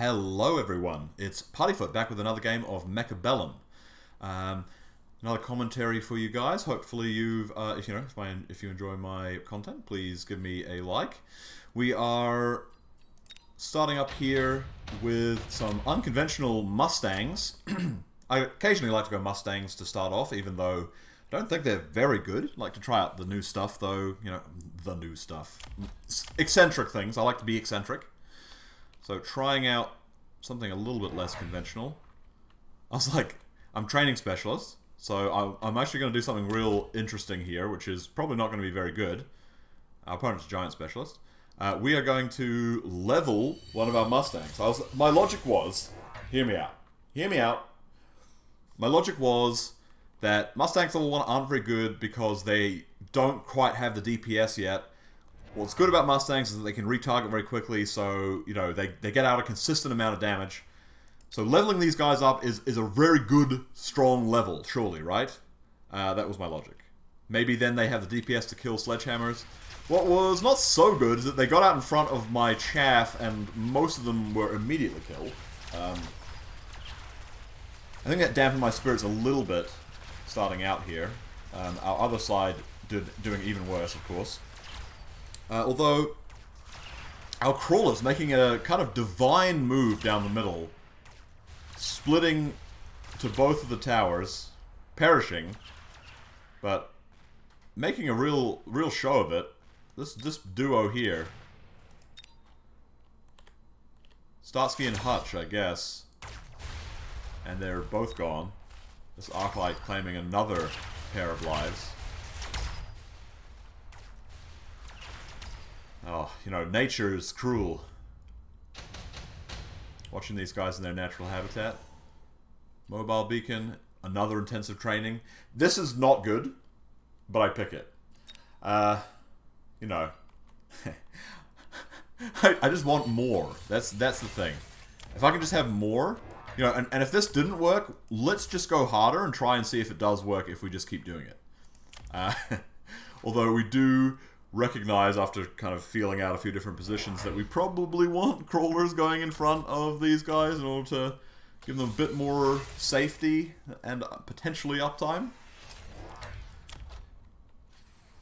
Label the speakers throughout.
Speaker 1: Hello everyone, it's Partyfoot back with another game of Mechabellum. Another commentary for you guys. Hopefully you've, if you enjoy my content, please give me a like. We are starting up here with some unconventional Mustangs. I occasionally like to go Mustangs to start off, even though I don't think they're very good. I like to try out the new stuff, though, the new stuff. Eccentric things. I like to be eccentric. So trying out something a little bit less conventional. I was like, I'm training specialist, so I'm actually going to do something real interesting here, which is probably not going to be very good. Our opponent's a giant specialist. We are going to level one of our Mustangs. My logic was, hear me out. My logic was that Mustangs level 1 aren't very good because they don't quite have the DPS yet. What's good about Mustangs is that they can retarget very quickly, so, they get out a consistent amount of damage. So leveling these guys up is a very good, strong level, surely, right? That was my logic. Maybe then they have the DPS to kill sledgehammers. What was not so good is that they got out in front of my chaff, and most of them were immediately killed. I think that dampened my spirits a little bit, starting out here. Our other side doing even worse, of course. Although, our crawler's making a kind of divine move down the middle, splitting to both of the towers, perishing, but making a real show of it. This duo here, Starsky and Hutch, I guess, and they're both gone. This Arclight claiming another pair of lives. Oh, nature is cruel. Watching these guys in their natural habitat. Mobile beacon, another intensive training. This is not good, but I pick it. I just want more. That's the thing. If I can just have more, and if this didn't work, let's just go harder and try and see if it does work if we just keep doing it. Although we do recognize, after kind of feeling out a few different positions, that we probably want crawlers going in front of these guys in order to give them a bit more safety and potentially uptime.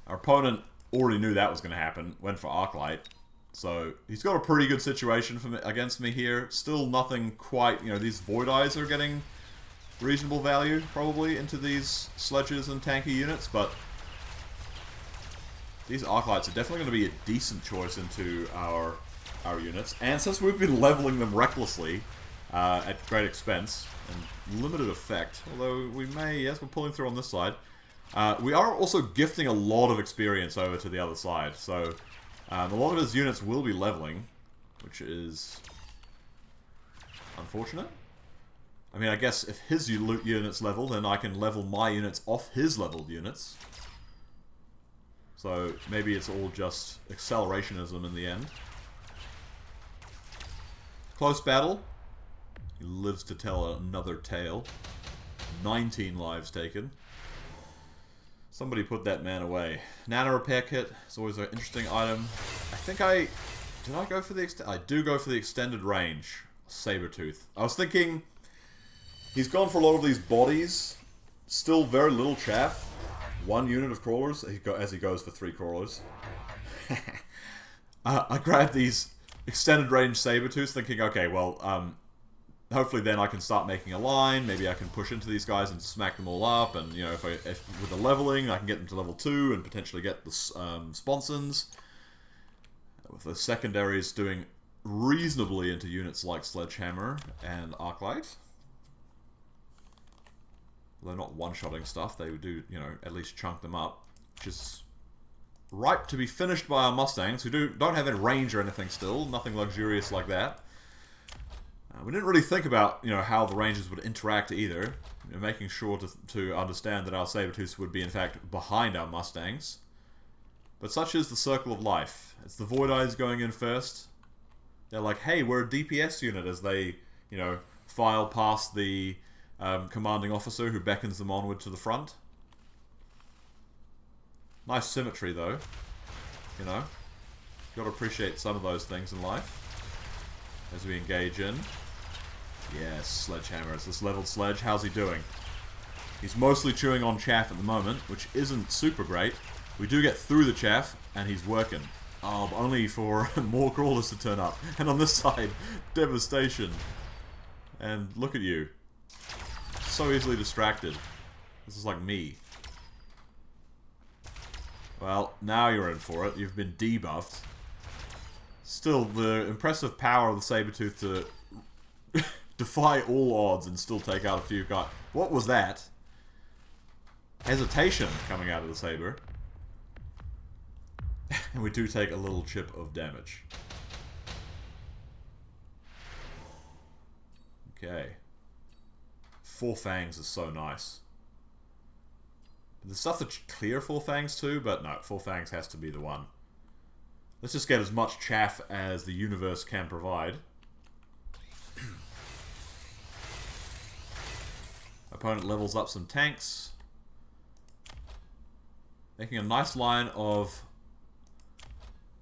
Speaker 1: Our opponent already knew that was going to happen, went for Arclight, so he's got a pretty good situation against me here. Still nothing quite, these Void Eyes are getting reasonable value, probably, into these sledges and tanky units, but these Arclights are definitely going to be a decent choice into our units. And since we've been leveling them recklessly, at great expense and limited effect, although we may, yes, we're pulling through on this side, we are also gifting a lot of experience over to the other side. So a lot of his units will be leveling, which is unfortunate. I mean, I guess if his units level, then I can level my units off his leveled units. So maybe it's all just accelerationism in the end. Close battle. He lives to tell another tale. 19 lives taken. Somebody put that man away. Nano repair kit. It's always an interesting item. I think did I go for the I do go for the extended range Sabertooth. I was thinking he's gone for a lot of these bodies. Still very little chaff. 1 unit of crawlers as he goes for 3 crawlers. I grabbed these extended range Sabertooths thinking, okay, well, hopefully then I can start making a line. Maybe I can push into these guys and smack them all up. And, if with the leveling, I can get them to level 2 and potentially get the sponsons. With the secondaries doing reasonably into units like Sledgehammer and Arclight. They're not one-shotting stuff, they would do, at least chunk them up. Which is ripe to be finished by our Mustangs, who don't have any range or anything still, nothing luxurious like that. We didn't really think about, how the ranges would interact either. Making sure to understand that our Sabertooths would be, in fact, behind our Mustangs. But such is the circle of life. It's the Void Eyes going in first. They're like, hey, we're a DPS unit, as they, file past the commanding officer who beckons them onward to the front. Nice symmetry, though. Got to appreciate some of those things in life. as we engage in. Yes, sledgehammer. It's this leveled sledge. How's he doing? He's mostly chewing on chaff at the moment, which isn't super great. We do get through the chaff, and he's working. Oh, only for more crawlers to turn up. And on this side, devastation. And look at you. So easily distracted. This is like me. Well, now you're in for it. You've been debuffed. Still, the impressive power of the Sabertooth to defy all odds and still take out a few guys. What was that? Hesitation coming out of the saber. And we do take a little chip of damage. Okay. 4 fangs is so nice. There's stuff to clear 4 fangs too, but no, 4 fangs has to be the one. Let's just get as much chaff as the universe can provide. Opponent levels up some tanks. Making a nice line of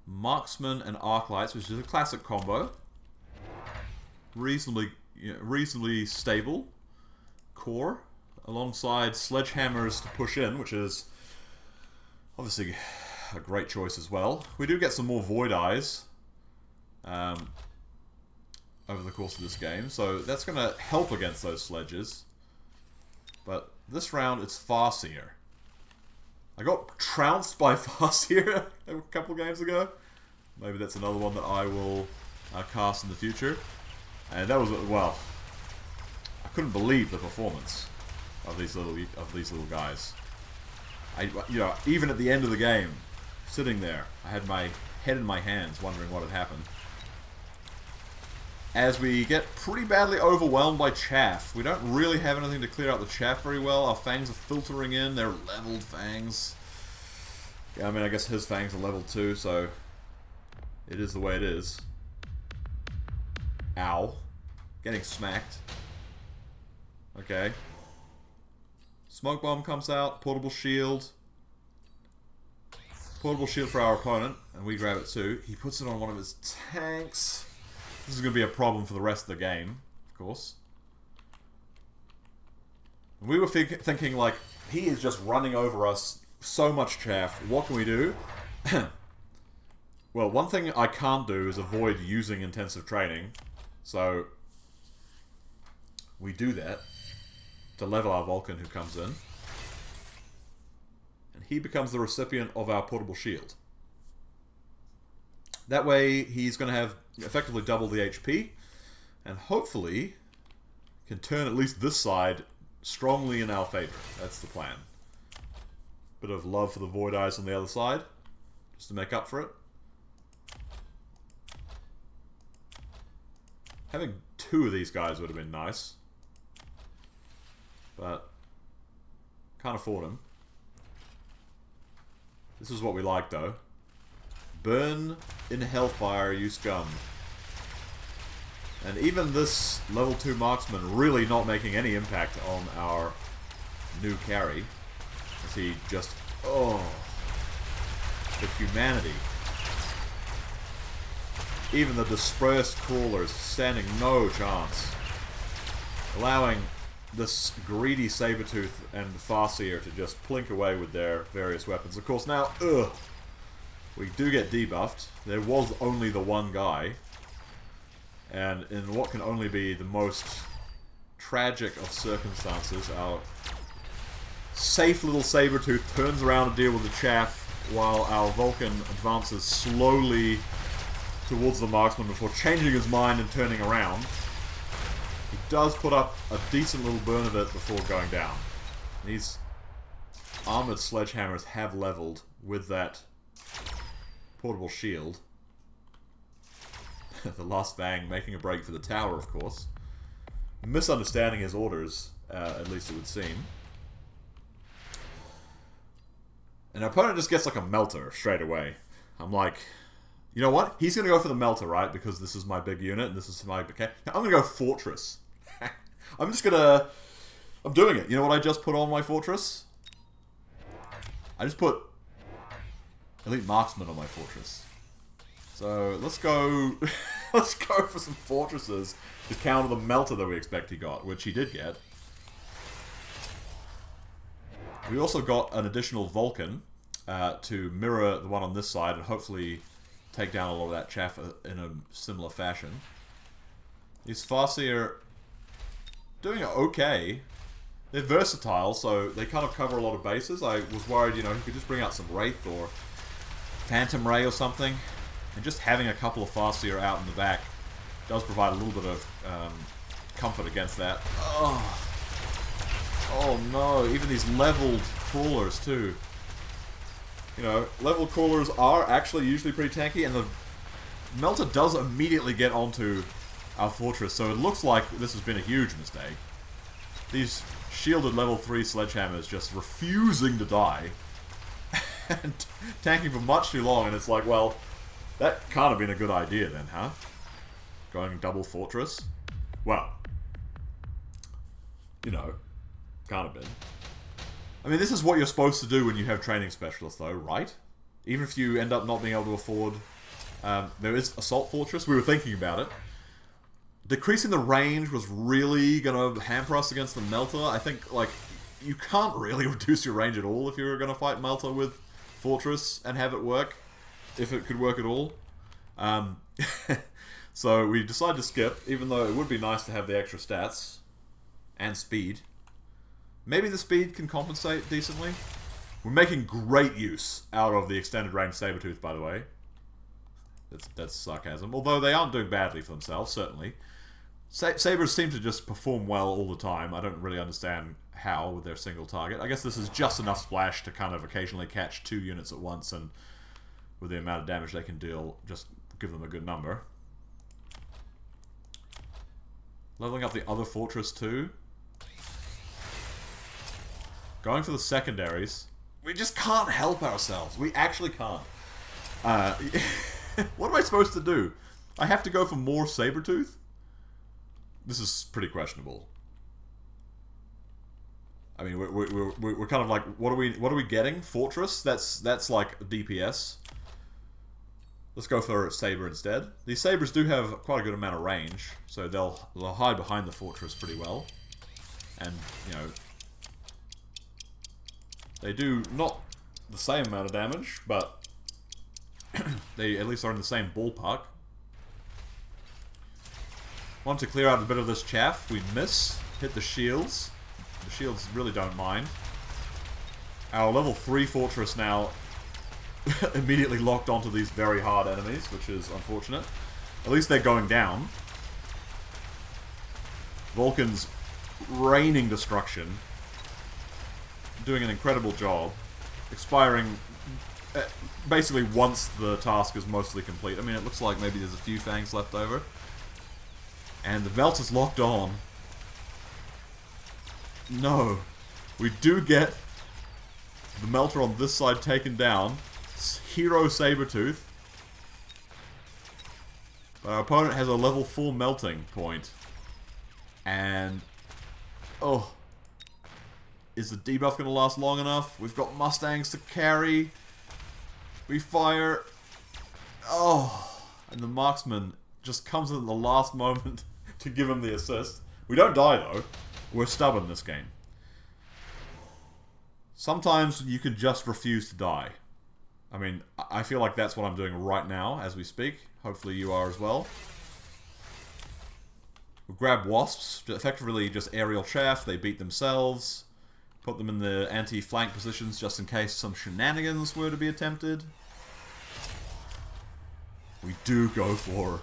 Speaker 1: marksman and arclights, which is a classic combo. Reasonably stable core, alongside sledgehammers to push in, which is obviously a great choice as well. We do get some more void eyes over the course of this game, so that's going to help against those sledges. But this round, it's Farseer. I got trounced by Farseer a couple games ago. Maybe that's another one that I will cast in the future. And that was, well, I couldn't believe the performance of these little guys. Even at the end of the game, sitting there, I had my head in my hands, wondering what had happened. As we get pretty badly overwhelmed by chaff, we don't really have anything to clear out the chaff very well. Our fangs are filtering in, they're leveled fangs. Yeah, I mean, I guess his fangs are leveled too, so it is the way it is. Ow. Getting smacked. Okay. Smoke bomb comes out, portable shield. Portable shield for our opponent, and we grab it too. He puts it on one of his tanks. This is going to be a problem for the rest of the game, of course. We were thinking, like, he is just running over us, so much chaff. What can we do? Well, one thing I can't do is avoid using intensive training. So, we do that to level our Vulcan who comes in. And he becomes the recipient of our portable shield. That way, he's going to have effectively double the HP, and hopefully can turn at least this side strongly in our favor. That's the plan. Bit of love for the Void Eyes on the other side, just to make up for it. Having 2 of these guys would have been nice, but can't afford them. This is what we like, though. Burn in hellfire, you scum. And even this level 2 marksman really not making any impact on our new carry. As he just... oh... the humanity. Even the dispersed crawlers standing no chance. Allowing this greedy Sabertooth and Farseer to just plink away with their various weapons. Of course now, we do get debuffed. There was only the one guy. And in what can only be the most tragic of circumstances, our safe little Sabertooth turns around to deal with the chaff while our Vulcan advances slowly towards the marksman before changing his mind and turning around. He does put up a decent little burn of it before going down. These armored sledgehammers have leveled with that portable shield. The last Fang making a break for the tower, of course. Misunderstanding his orders, at least it would seem. And our opponent just gets like a Melta straight away. I'm like, you know what? He's going to go for the Melta, right? Because this is my big unit, and this is my... okay. Now, I'm going to go Fortress. I'm just going to... I'm doing it. You know what I just put on my Fortress? I just put Elite Marksman on my Fortress. So, let's go... Let's go for some fortresses to counter the Melta that we expect he got, which he did get. We also got an additional Vulcan to mirror the one on this side and hopefully take down a lot of that chaff in a similar fashion. These Farseer doing okay. They're versatile, so they kind of cover a lot of bases. I was worried, you know, he could just bring out some Wraith or Phantom Ray or something. And just having a couple of Farseer out in the back does provide a little bit of comfort against that. Oh no, even these leveled crawlers too. You know, leveled crawlers are actually usually pretty tanky, and the Melta does immediately get onto our fortress, so it looks like this has been a huge mistake. These shielded level 3 sledgehammers just refusing to die and tanking for much too long, and it's like, well, that can't have been a good idea then, huh? Going double fortress? Well, you know, can't have been. I mean, this is what you're supposed to do when you have training specialists, though, right? Even if you end up not being able to afford... there is Assault Fortress. We were thinking about it. Decreasing the range was really going to hamper us against the Melta. I think, like, you can't really reduce your range at all if you're going to fight Melta with Fortress and have it work. If it could work at all. So we decided to skip, even though it would be nice to have the extra stats. And speed. Maybe the speed can compensate decently. We're making great use out of the extended range Sabertooth, by the way. That's sarcasm. Although they aren't doing badly for themselves, certainly. Sabers seem to just perform well all the time. I don't really understand how with their single target. I guess this is just enough splash to kind of occasionally catch 2 units at once, and with the amount of damage they can deal, just give them a good number. Leveling up the other fortress too. Going for the secondaries. We just can't help ourselves. We actually can't. What am I supposed to do? I have to go for more Sabertooth? This is pretty questionable. I mean, we're kind of like, what are we getting? Fortress? That's like DPS. Let's go for a Saber instead. These Sabers do have quite a good amount of range, so they'll hide behind the fortress pretty well. And, you know, they do not the same amount of damage, but they at least are in the same ballpark. Want to clear out a bit of this chaff. We miss. Hit the shields. The shields really don't mind. Our level 3 fortress now immediately locked onto these very hard enemies, which is unfortunate. At least they're going down. Vulcan's raining destruction. Doing an incredible job. Expiring basically once the task is mostly complete. I mean, it looks like maybe there's a few fangs left over. And the belt is locked on. No. We do get the Melta on this side taken down. Hero Sabertooth. But our opponent has a level 4 melting point. And... oh. Is the debuff going to last long enough? We've got Mustangs to carry. We fire. Oh. And the marksman just comes in at the last moment to give him the assist. We don't die though. We're stubborn this game. Sometimes you can just refuse to die. I mean, I feel like that's what I'm doing right now as we speak. Hopefully you are as well. We'll grab wasps, effectively just aerial chaff. They beat themselves. Put them in the anti-flank positions just in case some shenanigans were to be attempted. We do go for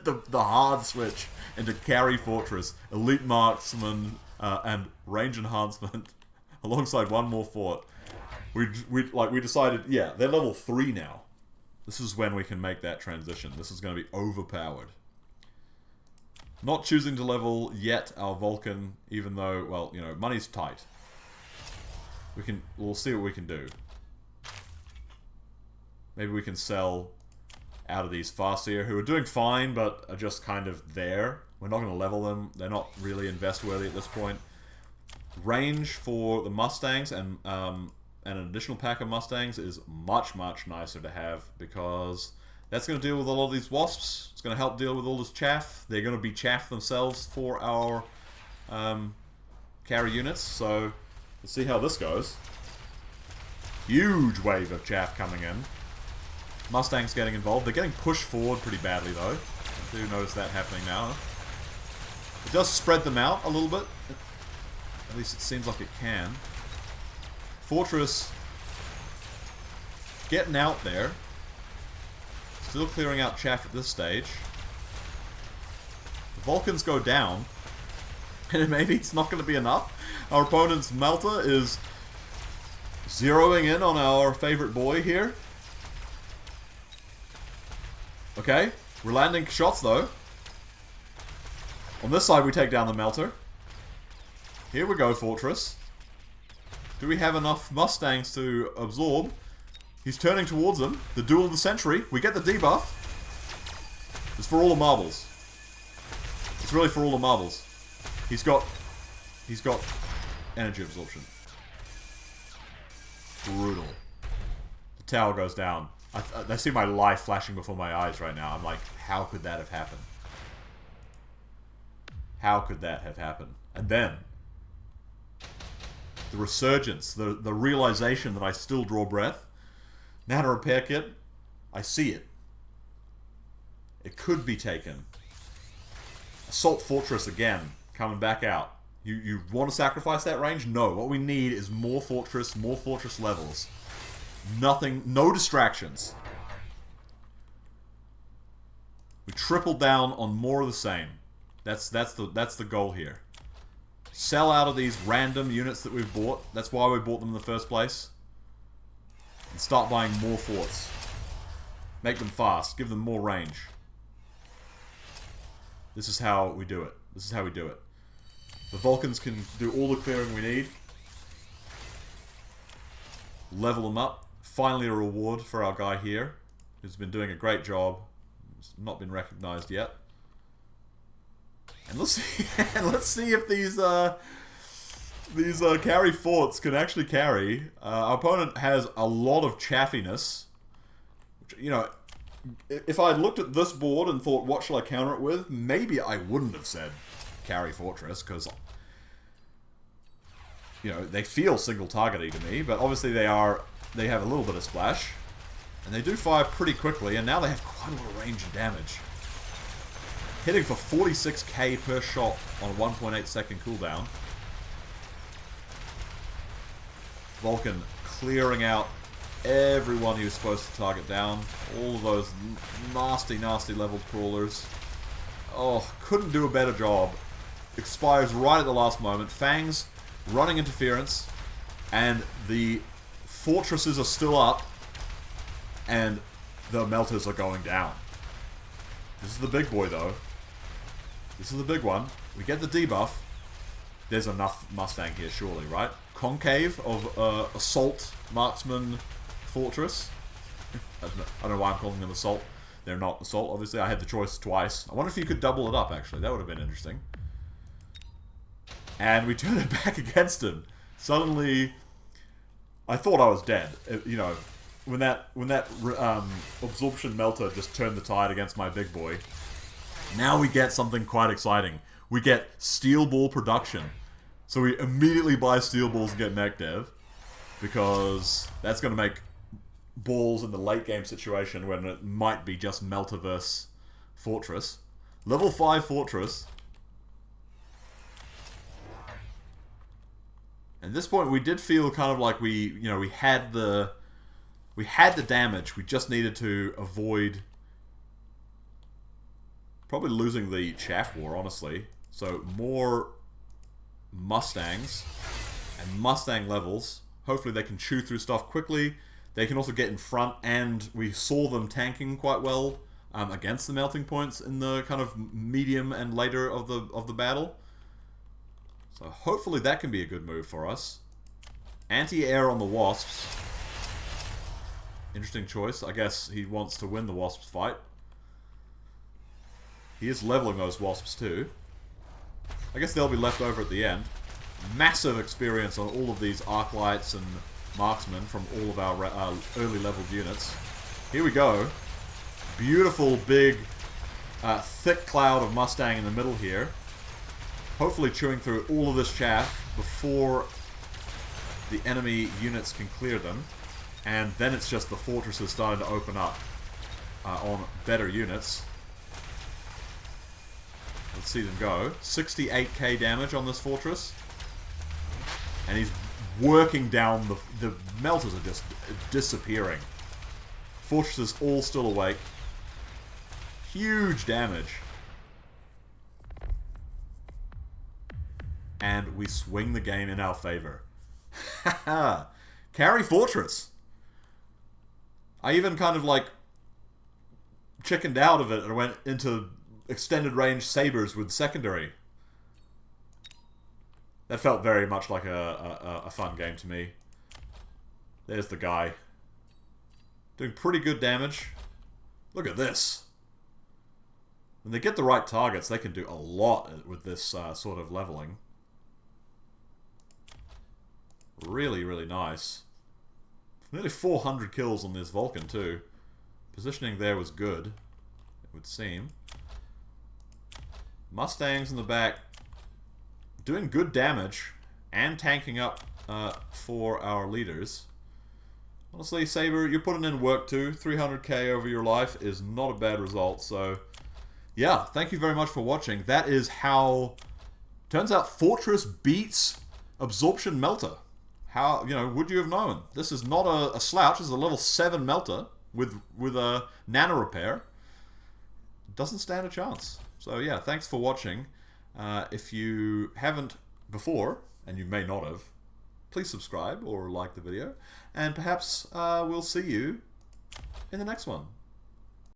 Speaker 1: the hard switch into carry fortress, elite marksman, and range enhancement alongside one more fort. We decided, yeah, they're level 3 now. This is when we can make that transition. This is going to be overpowered. Not choosing to level yet our Vulcan, even though, well, you know, money's tight. We'll see what we can do. Maybe we can sell out of these Farseer, who are doing fine, but are just kind of there. We're not going to level them. They're not really invest-worthy at this point. Range for the Mustangs and an additional pack of Mustangs is much, much nicer to have, because That's going to deal with a lot of these wasps. It's going to help deal with all this chaff. They're going to be chaff themselves for our carry units. So, let's see how this goes. Huge wave of chaff coming in. Mustangs getting involved. They're getting pushed forward pretty badly, though. I do notice that happening now. It does spread them out a little bit. At least it seems like it can. Fortress getting out there. Still clearing out chaff at this stage. The Vulcans go down. And maybe it's not going to be enough. Our opponent's Melta is zeroing in on our favorite boy here. Okay, we're landing shots though. On this side we take down the Melta. Here we go, Fortress. Do we have enough Mustangs to absorb? He's turning towards them. The Duel of the Century. We get the debuff. It's for all the marbles. It's really for all the marbles. He's got energy absorption. Brutal. The tower goes down. I see my life flashing before my eyes right now. I'm like, how could that have happened? How could that have happened? And then, the resurgence, the realization that I still draw breath. Now to repair kit, I see it. It could be taken. Assault Fortress again, coming back out. You want to sacrifice that range? No, what we need is more fortress levels. Nothing, no distractions. We tripled down on more of the same. That's the goal here. Sell out of these random units that we've bought. That's why we bought them in the first place. And start buying more forts. Make them fast. Give them more range. This is how we do it. This is how we do it. The Vulcans can do all the clearing we need. Level them up. Finally a reward for our guy here, who's been doing a great job. He's not been recognized yet. And let's see if these carry forts can actually carry. Our opponent has a lot of chaffiness. Which, you know, if I had looked at this board and thought, what shall I counter it with? Maybe I wouldn't have said carry fortress, because, you know, they feel single targety to me, but obviously they have a little bit of splash. And they do fire pretty quickly, and now they have quite a lot of range and damage. Hitting for 46k per shot on a 1.8 second cooldown. Vulcan clearing out everyone he was supposed to target down. All of those nasty, nasty leveled crawlers. Oh, couldn't do a better job. Expires right at the last moment. Fangs running interference. And the fortresses are still up. And the Meltas are going down. This is the big boy, though. This is the big one. We get the debuff. There's enough Mustang here, surely, right? Concave of Assault Marksman Fortress. I don't know why I'm calling them Assault. They're not Assault, obviously. I had the choice twice. I wonder if you could double it up, actually. That would have been interesting. And we turn it back against him. Suddenly, I thought I was dead. You know, when that Absorption Melta just turned the tide against my big boy. Now we get something quite exciting. We get Steel Ball production. So we immediately buy Steel Balls and get Mech Dev. Because that's going to make balls in the late game situation when it might be just Meltaverse Fortress. Level 5 Fortress. At this point we did feel kind of like we had the damage. We just needed to avoid probably losing the Chaff War, honestly. So more Mustangs and Mustang levels. Hopefully they can chew through stuff quickly. They can also get in front, and we saw them tanking quite well against the melting points in the kind of medium and later of the battle. So hopefully that can be a good move for us. Anti-air on the Wasps. Interesting choice. I guess he wants to win the Wasps fight. He is leveling those Wasps too. I guess they'll be left over at the end. Massive experience on all of these Arclights and Marksmen from all of our early leveled units. Here we go. beautiful, big, thick cloud of Mustang in the middle here. Hopefully chewing through all of this chaff before the enemy units can clear them. And then it's just the fortresses starting to open up on better units. Let's see them go. 68k damage on this fortress. And he's working down the melters are just disappearing. Fortresses all still awake. Huge damage. And we swing the game in our favor. Haha. Carry fortress. I even kind of like chickened out of it and went into extended range sabers with secondary. That felt very much like a fun game to me. There's the guy. Doing pretty good damage. Look at this. When they get the right targets, they can do a lot with this sort of leveling. Really, really nice. Nearly 400 kills on this Vulcan too. Positioning there was good, it would seem. Mustangs in the back doing good damage and tanking up for our leaders. Honestly, Saber, you're putting in work too. 300k over your life is not a bad result. So, yeah, thank you very much for watching. That is how... Turns out Fortress beats Absorption Melta. How, you know, would you have known? This is not a slouch. This is a level 7 Melta with a nano repair. Doesn't stand a chance. So, yeah, thanks for watching. If you haven't before, and you may not have, please subscribe or like the video. And perhaps we'll see you in the next one.